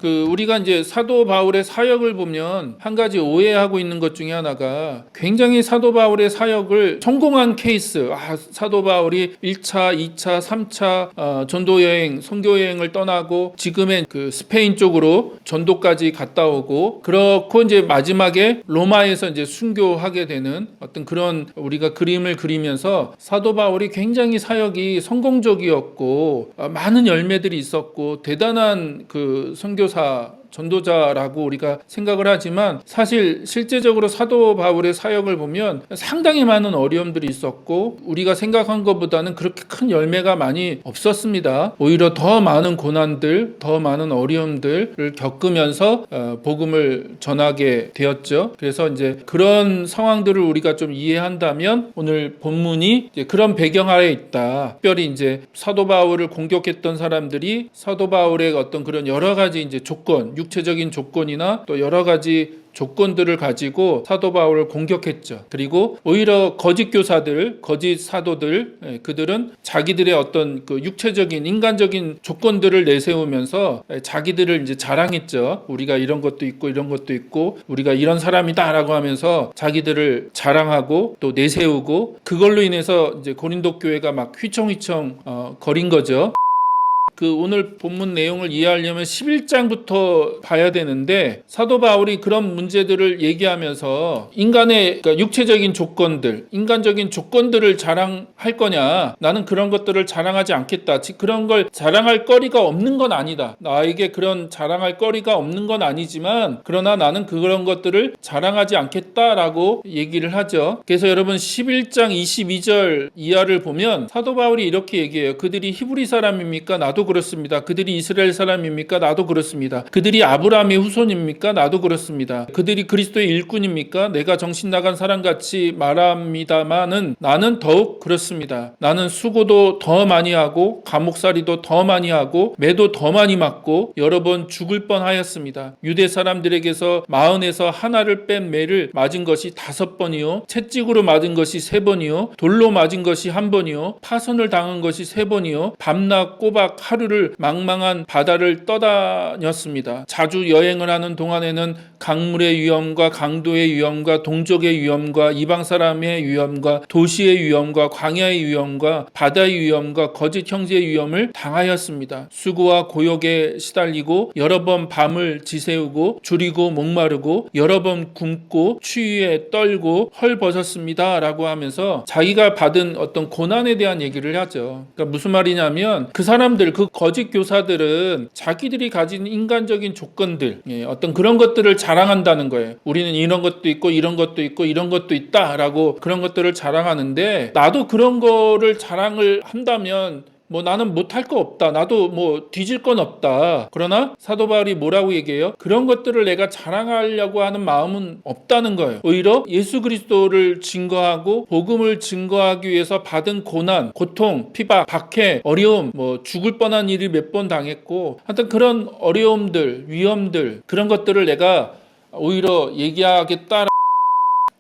우리가 이제 사도 바울의 사역을 보면 한 가지 오해하고 있는 것 중에 하나가 굉장히 사도 바울의 사역을 성공한 케이스, 사도 바울이 1차, 2차, 3차 전도 여행, 선교 여행을 떠나고 지금의 그 스페인 쪽으로 전도까지 갔다 오고 그렇고 이제 마지막에 로마에서 이제 순교하게 되는 어떤 그런 우리가 그림을 그리면서 사도 바울이 굉장히 사역이 성공적이었고 많은 열매들이 있었고 대단한 그 선교사 전도자라고 우리가 생각을 하지만 사실 실제적으로 사도 바울의 사역을 보면 상당히 많은 어려움들이 있었고 우리가 생각한 것보다는 그렇게 큰 열매가 많이 없었습니다. 오히려 더 많은 고난들, 더 많은 어려움들을 겪으면서 복음을 전하게 되었죠. 그래서 이제 그런 상황들을 우리가 좀 이해한다면 오늘 본문이 이제 그런 배경 아래에 있다. 특별히 이제 사도 바울을 공격했던 사람들이 사도 바울의 어떤 그런 여러 가지 이제 조건, 육체적인 조건이나 또 여러 가지 조건들을 가지고 사도 바울을 공격했죠. 그리고 오히려 거짓 교사들, 거짓 사도들, 그들은 자기들의 어떤 그 육체적인 인간적인 조건들을 내세우면서 자기들을 이제 자랑했죠. 우리가 이런 것도 있고 이런 것도 있고 우리가 이런 사람이다라고 하면서 자기들을 자랑하고 또 내세우고 그걸로 인해서 이제 고린도 교회가 막 휘청휘청 거린 거죠. 오늘 본문 내용을 이해하려면 11장부터 봐야 되는데 사도 바울이 그런 문제들을 얘기하면서 인간의 그러니까 육체적인 조건들, 인간적인 조건들을 자랑할 거냐? 나는 그런 것들을 자랑하지 않겠다. 그런 걸 자랑할 거리가 없는 건 아니다. 나에게 그런 자랑할 거리가 없는 건 아니지만 그러나 나는 그런 것들을 자랑하지 않겠다라고 얘기를 하죠. 그래서 여러분 11장 22절 이하를 보면 사도 바울이 이렇게 얘기해요. 그들이 히브리 사람입니까? 나도 그렇습니다. 그들이 이스라엘 사람입니까? 나도 그렇습니다. 그들이 아브라함의 후손입니까? 나도 그렇습니다. 그들이 그리스도의 일꾼입니까? 내가 정신 나간 사람같이 말합니다마는 나는 더욱 그렇습니다. 나는 수고도 더 많이 하고 감옥살이도 더 많이 하고 매도 더 많이 맞고 여러 번 죽을 뻔하였습니다. 유대 사람들에게서 마흔에서 하나를 뺀 매를 맞은 것이 5번이요 채찍으로 맞은 것이 3번이요 돌로 맞은 것이 1번이요 파손을 당한 것이 3번이요 밤낮 꼬박 하루를 망망한 바다를 떠다녔습니다. 자주 여행을 하는 동안에는 강물의 위험과 강도의 위험과 동족의 위험과 이방 사람의 위험과 도시의 위험과 광야의 위험과 바다의 위험과 거짓 형제의 위험을 당하였습니다. 수고와 고역에 시달리고 여러 번 밤을 지새우고 줄이고 목마르고 여러 번 굶고 추위에 떨고 헐벗었습니다 라고 하면서 자기가 받은 어떤 고난에 대한 얘기를 하죠. 그러니까 무슨 말이냐면 그 사람들 그 거짓 교사들은 자기들이 가진 인간적인 조건들 어떤 그런 것들을 자랑한다는 거예요. 우리는 이런 것도 있고 이런 것도 있고 이런 것도 있다라고 그런 것들을 자랑하는데 나도 그런 거를 자랑을 한다면 나는 못할 거 없다. 나도 뒤질 건 없다. 그러나 사도 바울이 뭐라고 얘기해요? 그런 것들을 내가 자랑하려고 하는 마음은 없다는 거예요. 오히려 예수 그리스도를 증거하고 복음을 증거하기 위해서 받은 고난, 고통, 피박, 박해, 어려움, 죽을 뻔한 일이 몇 번 당했고 하여튼 그런 어려움들, 위험들 그런 것들을 내가 오히려 얘기하겠다.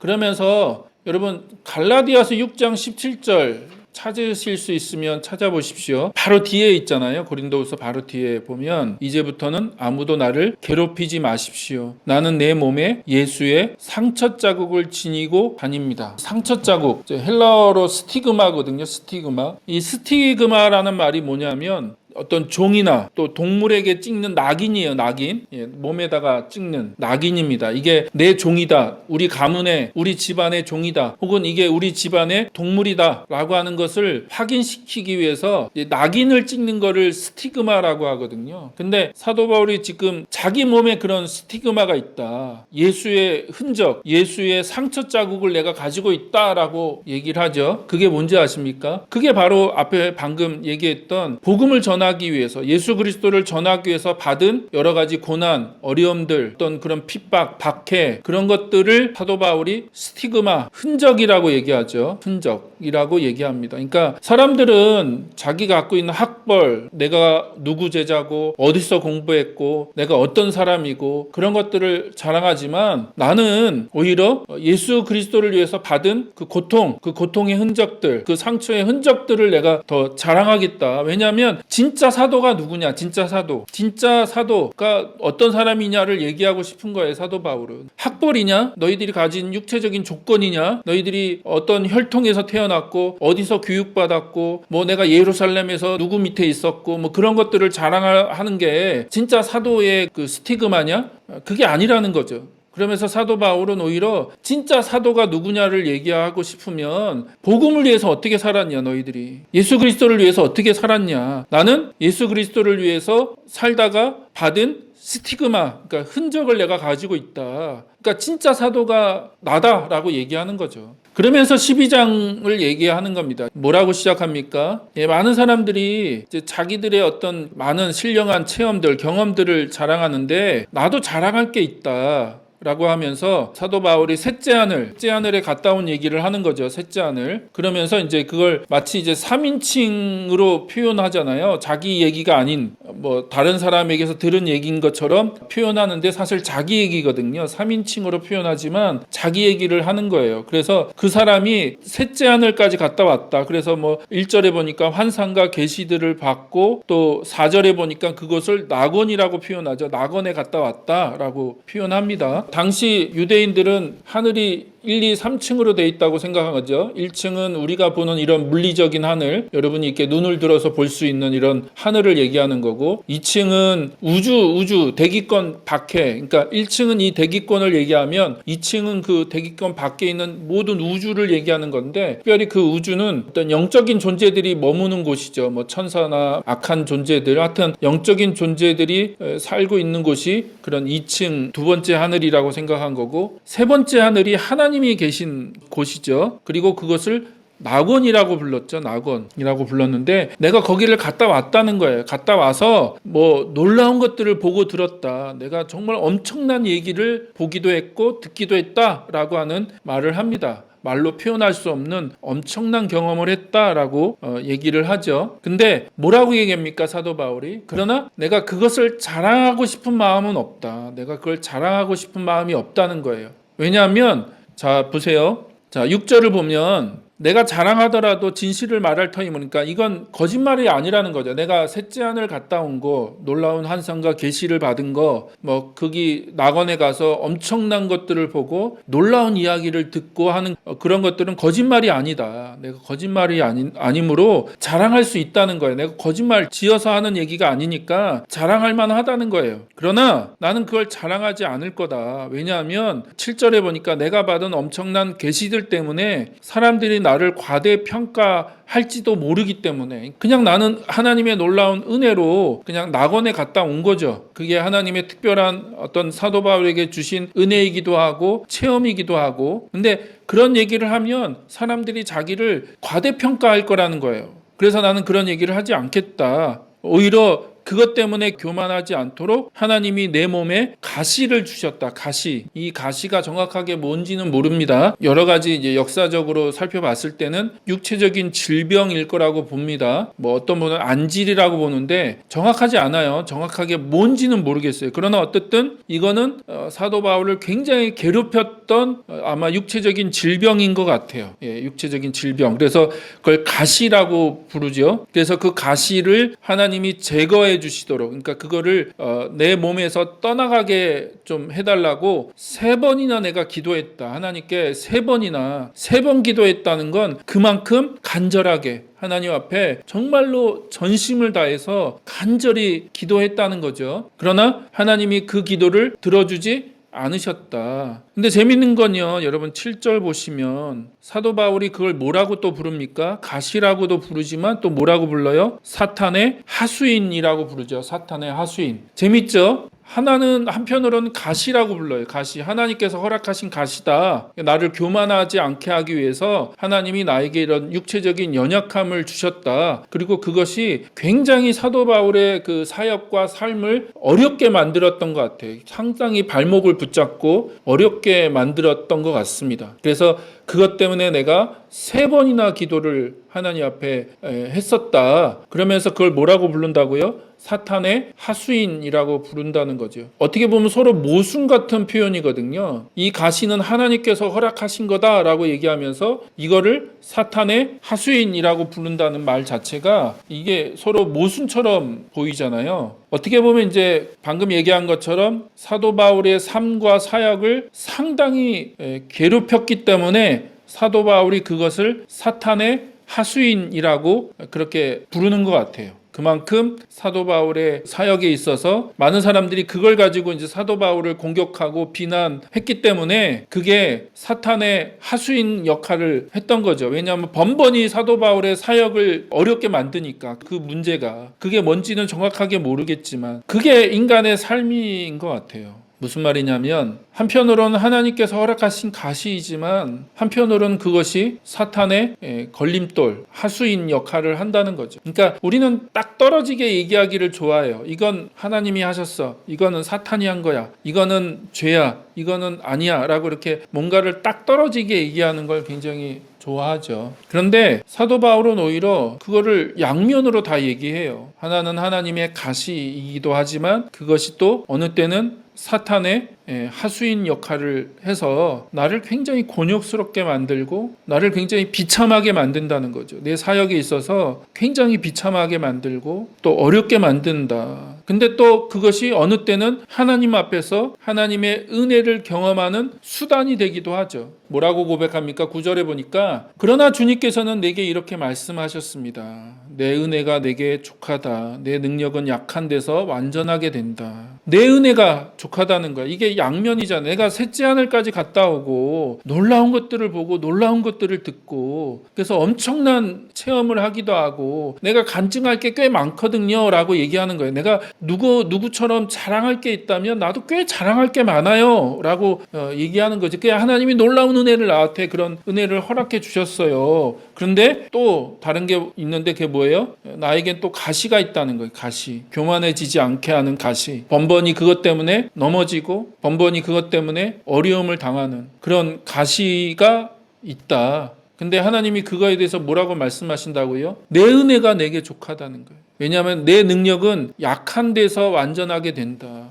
그러면서 여러분 갈라디아서 6장 17절 찾으실 수 있으면 찾아보십시오. 바로 뒤에 있잖아요. 고린도후서 바로 뒤에 보면 이제부터는 아무도 나를 괴롭히지 마십시오. 나는 내 몸에 예수의 상처 자국을 지니고 다닙니다. 상처 자국, 헬라어로 스티그마거든요. 스티그마. 이 스티그마라는 말이 뭐냐면 어떤 종이나 또 동물에게 찍는 낙인이에요. 낙인. 몸에다가 찍는 낙인입니다. 이게 내 종이다. 우리 가문의 우리 집안의 종이다. 혹은 이게 우리 집안의 동물이다 라고 하는 것을 확인시키기 위해서 낙인을 찍는 거를 스티그마라고 하거든요. 근데 사도 바울이 지금 자기 몸에 그런 스티그마가 있다. 예수의 흔적, 예수의 상처 자국을 내가 가지고 있다라고 얘기를 하죠. 그게 뭔지 아십니까? 그게 바로 앞에 방금 얘기했던 복음을 전하기 위해서 예수 그리스도를 전하기 위해서 받은 여러 가지 고난, 어려움들, 어떤 그런 핍박, 박해 그런 것들을 사도 바울이 스티그마, 흔적이라고 얘기하죠. 흔적이라고 얘기합니다. 그러니까 사람들은 자기가 갖고 있는 학벌, 내가 누구 제자고 어디서 공부했고 내가 어떤 사람이고 그런 것들을 자랑하지만 나는 오히려 예수 그리스도를 위해서 받은 그 고통, 그 고통의 흔적들, 그 상처의 흔적들을 내가 더 자랑하겠다. 왜냐하면 진짜 진짜 사도가 누구냐? 진짜 사도가 어떤 사람이냐를 얘기하고 싶은 거예요. 사도 바울은 학벌이냐? 너희들이 가진 육체적인 조건이냐? 너희들이 어떤 혈통에서 태어났고 어디서 교육받았고 뭐 내가 예루살렘에서 누구 밑에 있었고 뭐 그런 것들을 자랑하는 게 진짜 사도의 그 스티그마냐? 그게 아니라는 거죠. 그러면서 사도 바울은 오히려 진짜 사도가 누구냐를 얘기하고 싶으면 복음을 위해서 어떻게 살았냐 너희들이. 예수 그리스도를 위해서 어떻게 살았냐. 나는 예수 그리스도를 위해서 살다가 받은 스티그마, 그러니까 흔적을 내가 가지고 있다. 그러니까 진짜 사도가 나다라고 얘기하는 거죠. 그러면서 12장을 얘기하는 겁니다. 뭐라고 시작합니까? 많은 사람들이 이제 자기들의 어떤 많은 신령한 체험들, 경험들을 자랑하는데 나도 자랑할 게 있다. 라고 하면서 사도 바울이 셋째 하늘에 갔다 온 얘기를 하는 거죠. 셋째 하늘. 그러면서 이제 그걸 마치 이제 3인칭으로 표현하잖아요. 자기 얘기가 아닌 뭐 다른 사람에게서 들은 얘기인 것처럼 표현하는데 사실 자기 얘기거든요. 3인칭으로 표현하지만 자기 얘기를 하는 거예요. 그래서 그 사람이 셋째 하늘까지 갔다 왔다. 그래서 뭐 1절에 보니까 환상과 계시들을 받고 또 4절에 보니까 그것을 낙원이라고 표현하죠. 낙원에 갔다 왔다라고 표현합니다. 당시 유대인들은 하늘이 1, 2, 3층으로 돼 있다고 생각한 거죠. 1층은 우리가 보는 이런 물리적인 하늘, 여러분이 이렇게 눈을 들어서 볼 수 있는 이런 하늘을 얘기하는 거고 2층은 우주, 대기권 밖에, 그러니까 1층은 이 대기권을 얘기하면 2층은 그 대기권 밖에 있는 모든 우주를 얘기하는 건데 특별히 그 우주는 어떤 영적인 존재들이 머무는 곳이죠. 뭐 천사나 악한 존재들, 하여튼 영적인 존재들이 살고 있는 곳이 그런 2층 두 번째 하늘이라고 생각한 거고 세 번째 하늘이 하나님이 계신 곳이죠. 그리고 그것을 낙원이라고 불렀죠. 낙원이라고 불렀는데 내가 거기를 갔다 왔다는 거예요. 갔다 와서 뭐 놀라운 것들을 보고 들었다. 내가 정말 엄청난 얘기를 보기도 했고 듣기도 했다라고 하는 말을 합니다. 말로 표현할 수 없는 엄청난 경험을 했다라고 얘기를 하죠. 근데 뭐라고 얘기합니까? 사도 바울이. 그러나 내가 그것을 자랑하고 싶은 마음은 없다. 내가 그걸 자랑하고 싶은 마음이 없다는 거예요. 왜냐하면 자 보세요. 자 6절을 보면 내가 자랑하더라도 진실을 말할 터이니 그러니까 이건 거짓말이 아니라는 거죠. 내가 셋째 하늘 갔다 온 거, 놀라운 환상과 계시를 받은 거, 뭐 거기 낙원에 가서 엄청난 것들을 보고 놀라운 이야기를 듣고 하는 그런 것들은 거짓말이 아니다. 내가 거짓말이 아니므로 자랑할 수 있다는 거예요. 내가 거짓말 지어서 하는 얘기가 아니니까 자랑할 만하다는 거예요. 그러나 나는 그걸 자랑하지 않을 거다. 왜냐하면 7절에 보니까 내가 받은 엄청난 계시들 때문에 사람들이 나를 과대평가할지도 모르기 때문에 그냥 나는 하나님의 놀라운 은혜로 그냥 낙원에 갔다 온 거죠. 그게 하나님의 특별한 어떤 사도 바울에게 주신 은혜이기도 하고 체험이기도 하고 근데 그런 얘기를 하면 사람들이 자기를 과대평가할 거라는 거예요. 그래서 나는 그런 얘기를 하지 않겠다. 오히려 그것 때문에 교만하지 않도록 하나님이 내 몸에 가시를 주셨다. 가시. 이 가시가 정확하게 뭔지는 모릅니다. 여러 가지 이제 역사적으로 살펴봤을 때는 육체적인 질병일 거라고 봅니다. 뭐 어떤 분은 안질이라고 보는데 정확하지 않아요. 정확하게 뭔지는 모르겠어요. 그러나 어쨌든 이거는 사도 바울을 굉장히 괴롭혔던 아마 육체적인 질병인 것 같아요. 예, 육체적인 질병. 그래서 그걸 가시라고 부르죠. 그래서 그 가시를 하나님이 제거해 주시도록 그러니까 그거를 내 몸에서 떠나가게 좀 해달라고 3번이나 내가 기도했다. 하나님께 3번 기도했다는 건 그만큼 간절하게 하나님 앞에 정말로 전심을 다해서 간절히 기도했다는 거죠. 그러나 하나님이 그 기도를 들어주지 않으셨다. 근데 재밌는 건요. 여러분 7절 보시면 사도 바울이 그걸 뭐라고 또 부릅니까? 가시라고도 부르지만 또 뭐라고 불러요? 사탄의 하수인이라고 부르죠. 사탄의 하수인. 재밌죠? 하나는 한편으로는 가시라고 불러요. 가시. 하나님께서 허락하신 가시다. 나를 교만하지 않게 하기 위해서 하나님이 나에게 이런 육체적인 연약함을 주셨다. 그리고 그것이 굉장히 사도 바울의 그 사역과 삶을 어렵게 만들었던 것 같아요. 상당히 발목을 붙잡고 어렵게 만들었던 것 같습니다. 그래서 그것 때문에 내가 3번이나 기도를 하나님 앞에 했었다. 그러면서 그걸 뭐라고 부른다고요? 사탄의 하수인이라고 부른다는 거죠. 어떻게 보면 서로 모순 같은 표현이거든요. 이 가시는 하나님께서 허락하신 거다라고 얘기하면서 이거를 사탄의 하수인이라고 부른다는 말 자체가 이게 서로 모순처럼 보이잖아요. 어떻게 보면 이제 방금 얘기한 것처럼 사도 바울의 삶과 사역을 상당히 괴롭혔기 때문에 사도 바울이 그것을 사탄의 하수인이라고 그렇게 부르는 것 같아요. 그만큼 사도 바울의 사역에 있어서 많은 사람들이 그걸 가지고 이제 사도 바울을 공격하고 비난했기 때문에 그게 사탄의 하수인 역할을 했던 거죠. 왜냐하면 번번이 사도 바울의 사역을 어렵게 만드니까 그 문제가 그게 뭔지는 정확하게 모르겠지만 그게 인간의 삶인 것 같아요. 무슨 말이냐면 한편으로는 하나님께서 허락하신 가시이지만 한편으로는 그것이 사탄의 걸림돌, 하수인 역할을 한다는 거죠. 그러니까 우리는 딱 떨어지게 얘기하기를 좋아해요. 이건 하나님이 하셨어. 이거는 사탄이 한 거야. 이거는 죄야. 이거는 아니야. 라고 이렇게 뭔가를 딱 떨어지게 얘기하는 걸 굉장히 좋아하죠. 그런데 사도 바울은 오히려 그거를 양면으로 다 얘기해요. 하나는 하나님의 가시이기도 하지만 그것이 또 어느 때는 사탄의 하수인 역할을 해서 나를 굉장히 곤욕스럽게 만들고 나를 굉장히 비참하게 만든다는 거죠. 내 사역에 있어서 굉장히 비참하게 만들고 또 어렵게 만든다. 근데 또 그것이 어느 때는 하나님 앞에서 하나님의 은혜를 경험하는 수단이 되기도 하죠. 뭐라고 고백합니까? 9절에 보니까 그러나 주님께서는 내게 이렇게 말씀하셨습니다. 내 은혜가 내게 족하다. 내 능력은 약한 데서 완전하게 된다. 내 은혜가 족하다는 거야. 이게 양면이잖아. 내가 셋째 하늘까지 갔다 오고 놀라운 것들을 보고 놀라운 것들을 듣고 그래서 엄청난 체험을 하기도 하고 내가 간증할 게 꽤 많거든요 라고 얘기하는 거예요. 내가 누구처럼 자랑할 게 있다면 나도 꽤 자랑할 게 많아요 라고 얘기하는 거지. 그게 하나님이 놀라운 은혜를 나한테 그런 은혜를 허락해 주셨어요. 그런데 또 다른 게 있는데 그게 뭐예요? 나에겐 또 가시가 있다는 거예요. 가시. 교만해지지 않게 하는 가시. 번번이 그것 때문에 넘어지고 번번이 그것 때문에 어려움을 당하는 그런 가시가 있다. 근데 하나님이 그거에 대해서 뭐라고 말씀하신다고요? 내 은혜가 내게 족하다는 거예요. 왜냐하면 내 능력은 약한 데서 완전하게 된다.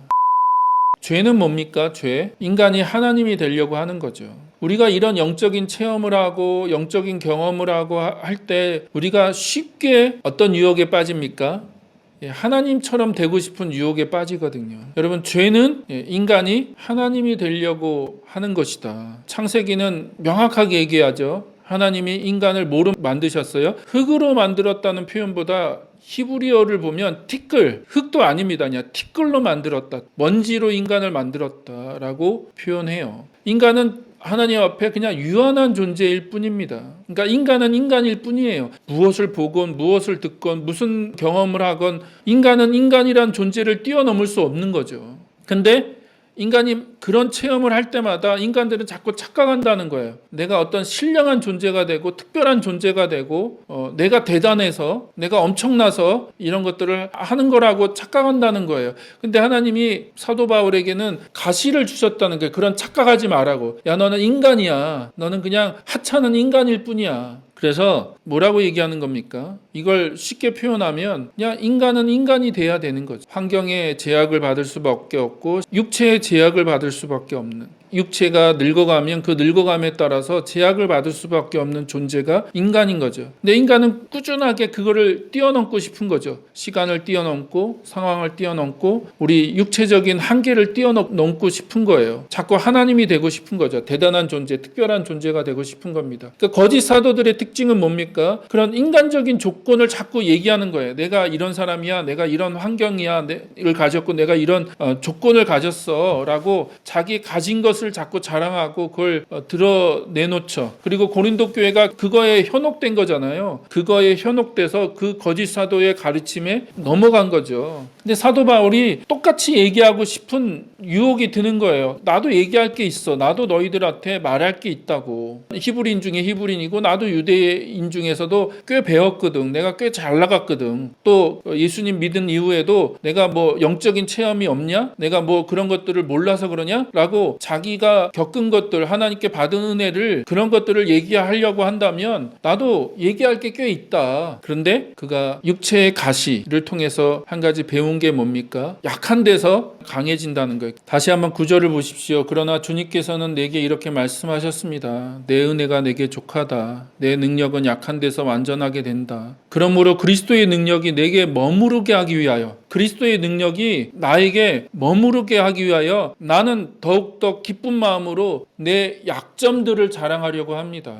죄는 뭡니까? 죄. 인간이 하나님이 되려고 하는 거죠. 우리가 이런 영적인 체험을 하고 영적인 경험을 하고 할 때 우리가 쉽게 어떤 유혹에 빠집니까? 하나님처럼 되고 싶은 유혹에 빠지거든요. 여러분, 죄는 인간이 하나님이 되려고 하는 것이다. 창세기는 명확하게 얘기하죠. 하나님이 인간을 뭐로 만드셨어요? 흙으로 만들었다는 표현보다 히브리어를 보면 티끌, 흙도 아닙니다. 그냥 티끌로 만들었다. 먼지로 인간을 만들었다라고 표현해요. 인간은 하나님 앞에 그냥 유한한 존재일 뿐입니다. 그러니까 인간은 인간일 뿐이에요. 무엇을 보건 무엇을 듣건 무슨 경험을 하건 인간은 인간이란 존재를 뛰어넘을 수 없는 거죠. 근데 인간이 그런 체험을 할 때마다 인간들은 자꾸 착각한다는 거예요. 내가 어떤 신령한 존재가 되고 특별한 존재가 되고 내가 대단해서 내가 엄청나서 이런 것들을 하는 거라고 착각한다는 거예요. 근데 하나님이 사도 바울에게는 가시를 주셨다는 거예요. 그런 착각하지 말라고. 야, 너는 인간이야. 너는 그냥 하찮은 인간일 뿐이야. 그래서 뭐라고 얘기하는 겁니까? 이걸 쉽게 표현하면 그냥 인간은 인간이 돼야 되는 거죠. 환경에 제약을 받을 수밖에 없고 육체의 제약을 받을 수밖에 없는, 육체가 늙어가면 그 늙어감에 따라서 제약을 받을 수밖에 없는 존재가 인간인 거죠. 근데 인간은 꾸준하게 그거를 뛰어넘고 싶은 거죠. 시간을 뛰어넘고 상황을 뛰어넘고 우리 육체적인 한계를 뛰어넘고 싶은 거예요. 자꾸 하나님이 되고 싶은 거죠. 대단한 존재, 특별한 존재가 되고 싶은 겁니다. 그러니까 거짓 사도들의 특징은 뭡니까? 그런 인간적인 조건을 자꾸 얘기하는 거예요. 내가 이런 사람이야, 내가 이런 환경이야, 를 가졌고 내가 이런 조건을 가졌어 라고 자기 가진 것을 자꾸 자랑하고 그걸 드러내놓죠. 그리고 고린도 교회가 그거에 현혹된 거잖아요. 그거에 현혹돼서 그 거짓 사도의 가르침에 넘어간 거죠. 근데 사도 바울이 똑같이 얘기하고 싶은 유혹이 드는 거예요. 나도 얘기할 게 있어. 나도 너희들한테 말할 게 있다고. 히브리인 중에 히브리인이고 나도 유대인 중에서도 꽤 배웠거든. 내가 꽤 잘 나갔거든. 또 예수님 믿은 이후에도 내가 뭐 영적인 체험이 없냐? 내가 뭐 그런 것들을 몰라서 그러냐? 라고 자기가 겪은 것들, 하나님께 받은 은혜를, 그런 것들을 얘기하려고 한다면 나도 얘기할 게 꽤 있다. 그런데 그가 육체의 가시를 통해서 한 가지 배운 게 뭡니까? 약한 데서 강해진다는 거예요. 다시 한번 구절을 보십시오. 그러나 주님께서는 내게 이렇게 말씀하셨습니다. 내 은혜가 내게 족하다. 내 능력은 약한 데서 완전하게 된다. 그러므로 그리스도의 능력이 내게 머무르게 하기 위하여, 그리스도의 능력이 나에게 머무르게 하기 위하여 나는 더욱더 기쁜 마음으로 내 약점들을 자랑하려고 합니다.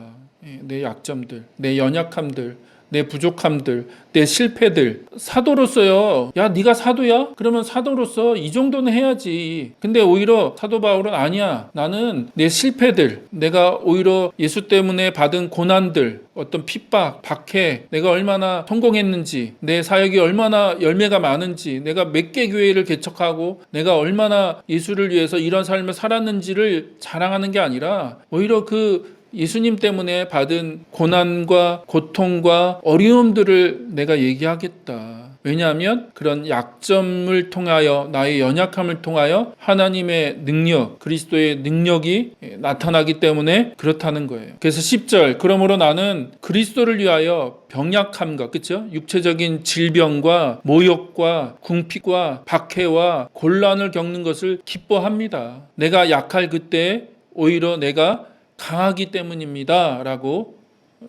내 약점들, 내 연약함들, 내 부족함들, 내 실패들. 사도로서요. 야, 네가 사도야? 그러면 사도로서 이 정도는 해야지. 근데 오히려 사도 바울은 아니야. 나는 내 실패들, 내가 오히려 예수 때문에 받은 고난들, 어떤 핍박, 박해, 내가 얼마나 성공했는지, 내 사역이 얼마나 열매가 많은지, 내가 몇 개 교회를 개척하고 내가 얼마나 예수를 위해서 이런 삶을 살았는지를 자랑하는 게 아니라 오히려 그 예수님 때문에 받은 고난과 고통과 어려움들을 내가 얘기하겠다. 왜냐하면 그런 약점을 통하여, 나의 연약함을 통하여 하나님의 능력, 그리스도의 능력이 나타나기 때문에 그렇다는 거예요. 그래서 10절, 그러므로 나는 그리스도를 위하여 병약함과, 그렇죠? 육체적인 질병과 모욕과 궁핍과 박해와 곤란을 겪는 것을 기뻐합니다. 내가 약할 그때 오히려 내가 강하기 때문입니다. 라고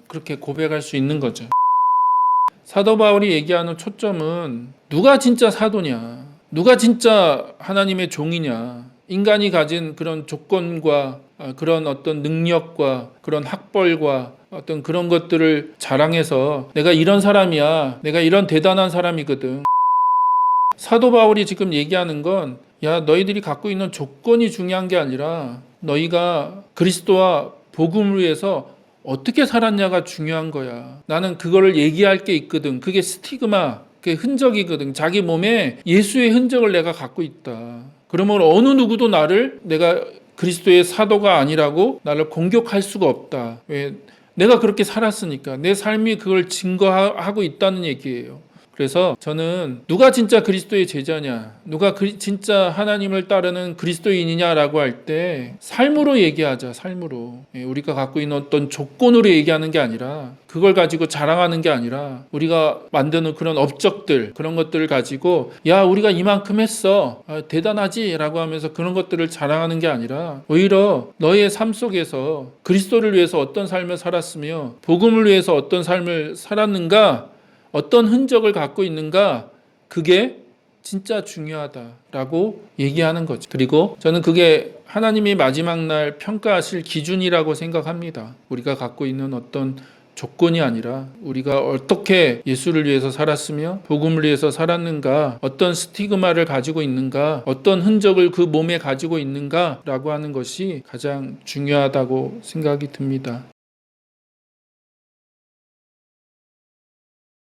그렇게 고백할 수 있는 거죠. 사도 바울이 얘기하는 초점은 누가 진짜 사도냐? 누가 진짜 하나님의 종이냐? 인간이 가진 그런 조건과 그런 어떤 능력과 그런 학벌과 어떤 그런 것들을 자랑해서 내가 이런 사람이야. 내가 이런 대단한 사람이거든. 사도 바울이 지금 얘기하는 건 야, 너희들이 갖고 있는 조건이 중요한 게 아니라 너희가 그리스도와 복음을 위해서 어떻게 살았냐가 중요한 거야. 나는 그거를 얘기할 게 있거든. 그게 스티그마, 그게 흔적이거든. 자기 몸에 예수의 흔적을 내가 갖고 있다. 그러면 어느 누구도 나를, 내가 그리스도의 사도가 아니라고 나를 공격할 수가 없다. 왜? 내가 그렇게 살았으니까. 내 삶이 그걸 증거하고 있다는 얘기예요. 그래서 저는 누가 진짜 그리스도의 제자냐, 누가 진짜 하나님을 따르는 그리스도인이냐라고 할 때 삶으로 얘기하자. 삶으로. 우리가 갖고 있는 어떤 조건으로 얘기하는 게 아니라, 그걸 가지고 자랑하는 게 아니라, 우리가 만드는 그런 업적들, 그런 것들을 가지고 야, 우리가 이만큼 했어, 대단하지 라고 하면서 그런 것들을 자랑하는 게 아니라, 오히려 너의 삶 속에서 그리스도를 위해서 어떤 삶을 살았으며 복음을 위해서 어떤 삶을 살았는가, 어떤 흔적을 갖고 있는가, 그게 진짜 중요하다라고 얘기하는 거죠. 그리고 저는 그게 하나님이 마지막 날 평가하실 기준이라고 생각합니다. 우리가 갖고 있는 어떤 조건이 아니라 우리가 어떻게 예수를 위해서 살았으며 복음을 위해서 살았는가, 어떤 스티그마를 가지고 있는가, 어떤 흔적을 그 몸에 가지고 있는가라고 하는 것이 가장 중요하다고 생각이 듭니다.